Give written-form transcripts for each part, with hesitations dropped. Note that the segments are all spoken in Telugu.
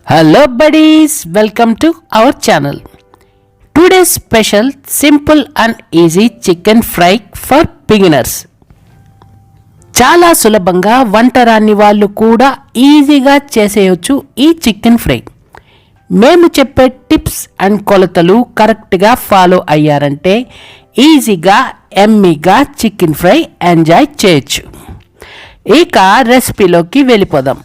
Hello buddies, welcome to our channel. Today's special simple and easy chicken fry for beginners. చాలా సులభంగా వంట రాని వాళ్ళు కూడా ఈజీగా చేసేయొచ్చు ఈ చికెన్ ఫ్రై. మేము చెప్పే టిప్స్ అండ్ కొలతలు కరెక్ట్గా ఫాలో అయ్యారంటే ఈజీగా ఎమ్మీగా చికెన్ ఫ్రై ఎంజాయ్ చేయొచ్చు. ఇక రెసిపీలోకి వెళ్ళిపోదాం.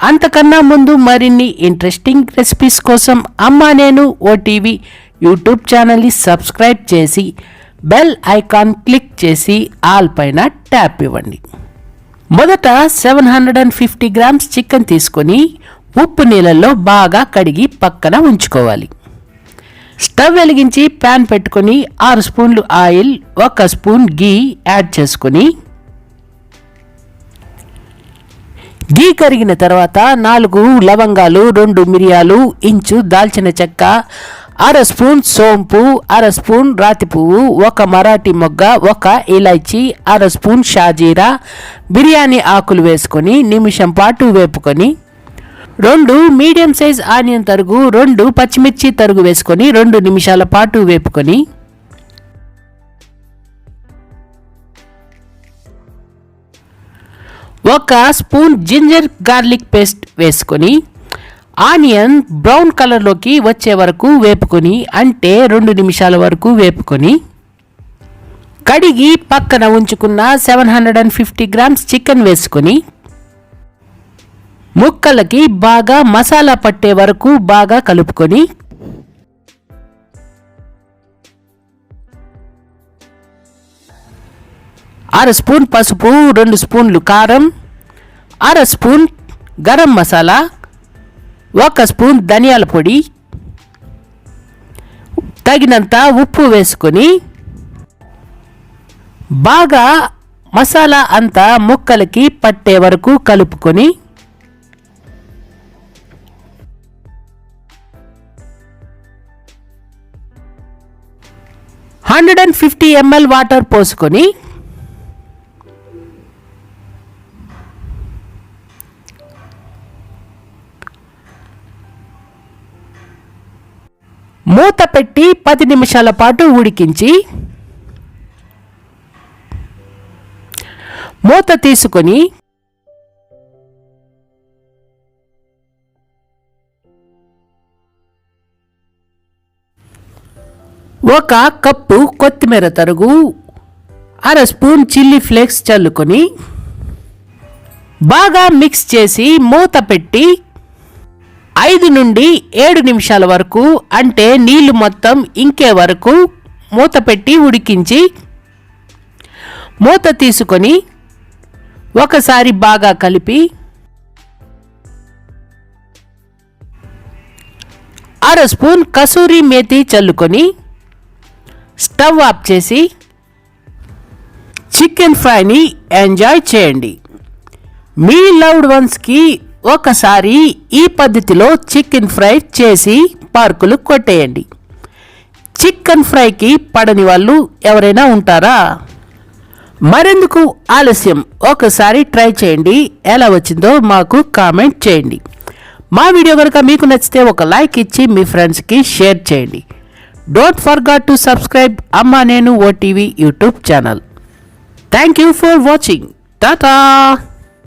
అంతకన్నా ముందు మరిన్ని ఇంట్రెస్టింగ్ రెసిపీస్ కోసం అమ్మా నేను ఓటీవీ యూట్యూబ్ ఛానల్ని సబ్స్క్రైబ్ చేసి బెల్ ఐకాన్ క్లిక్ చేసి ఆల్ పైన ట్యాప్ ఇవ్వండి. మొదట 750 గ్రామ్స్ చికెన్ తీసుకొని ఉప్పు నీళ్ళల్లో బాగా కడిగి పక్కన ఉంచుకోవాలి. స్టవ్ వెలిగించి ప్యాన్ పెట్టుకొని 6 స్పూన్లు ఆయిల్ 1 స్పూన్ గీ యాడ్ చేసుకొని గీ కరిగిన తర్వాత 4 లవంగాలు 2 మిరియాలు ఇంచు దాల్చిన చెక్క 1/2 స్పూన్ సోంపు 1/2 స్పూన్ రాతి పువ్వు 1 మరాఠీ మొగ్గ 1 ఇలాచీ 1/2 స్పూన్ షాజీరా బిర్యానీ ఆకులు వేసుకొని నిమిషం పాటు వేపుకొని 2 మీడియం సైజ్ ఆనియన్ తరుగు 2 పచ్చిమిర్చి తరుగు వేసుకొని 2 నిమిషాల పాటు వేపుకొని 1 స్పూన్ జింజర్ గార్లిక్ పేస్ట్ వేసుకొని ఆనియన్ బ్రౌన్ కలర్లోకి వచ్చే వరకు వేపుకొని అంటే 2 నిమిషాల వరకు వేపుకొని కడిగి పక్కన ఉంచుకున్న 750 గ్రామ్స్ చికెన్ వేసుకొని ముక్కలకి బాగా మసాలా పట్టే వరకు బాగా కలుపుకొని 1/2 స్పూన్ పసుపు 2 స్పూన్లు కారం 1/2 స్పూన్ గరం మసాలా 1 స్పూన్ ధనియాల పొడి తగినంత ఉప్పు వేసుకొని బాగా మసాలా అంతా ముక్కలకి పట్టే వరకు కలుపుకొని 150 ml వాటర్ పోసుకొని మూత పెట్టి 10 నిమిషాల పాటు ఉడికించి మూత తీసుకొని 1 కప్పు కొత్తిమీర తరుగు 1/2 స్పూన్ చిల్లీ ఫ్లేక్స్ చల్లుకొని బాగా మిక్స్ చేసి మూత పెట్టి 5 నుండి 7 నిమిషాల వరకు అంటే నీళ్లు మొత్తం ఇంకే వరకు మూత పెట్టి ఉడికించి మూత తీసుకొని ఒకసారి బాగా కలిపి 1/2 స్పూన్ కసూరి మేతి చల్లుకొని స్టవ్ ఆఫ్ చేసి చికెన్ ఫ్రైని ఎంజాయ్ చేయండి. మీ లవ్డ్ వన్స్కి ఒకసారి ఈ పద్ధతిలో చికెన్ ఫ్రై చేసి పార్కులు కొట్టేయండి. చికెన్ ఫ్రైకి పడని వాళ్ళు ఎవరైనా ఉంటారా? మరెందుకు ఆలస్యం, ఒకసారి ట్రై చేయండి. ఎలా వచ్చిందో మాకు కామెంట్ చేయండి. మా వీడియో కనుక మీకు నచ్చితే ఒక లైక్ ఇచ్చి మీ ఫ్రెండ్స్కి షేర్ చేయండి. డోంట్ ఫర్గెట్ టు సబ్స్క్రైబ్ అమ్మా నేను OTV YouTube channel. Thank you for watching. Tata.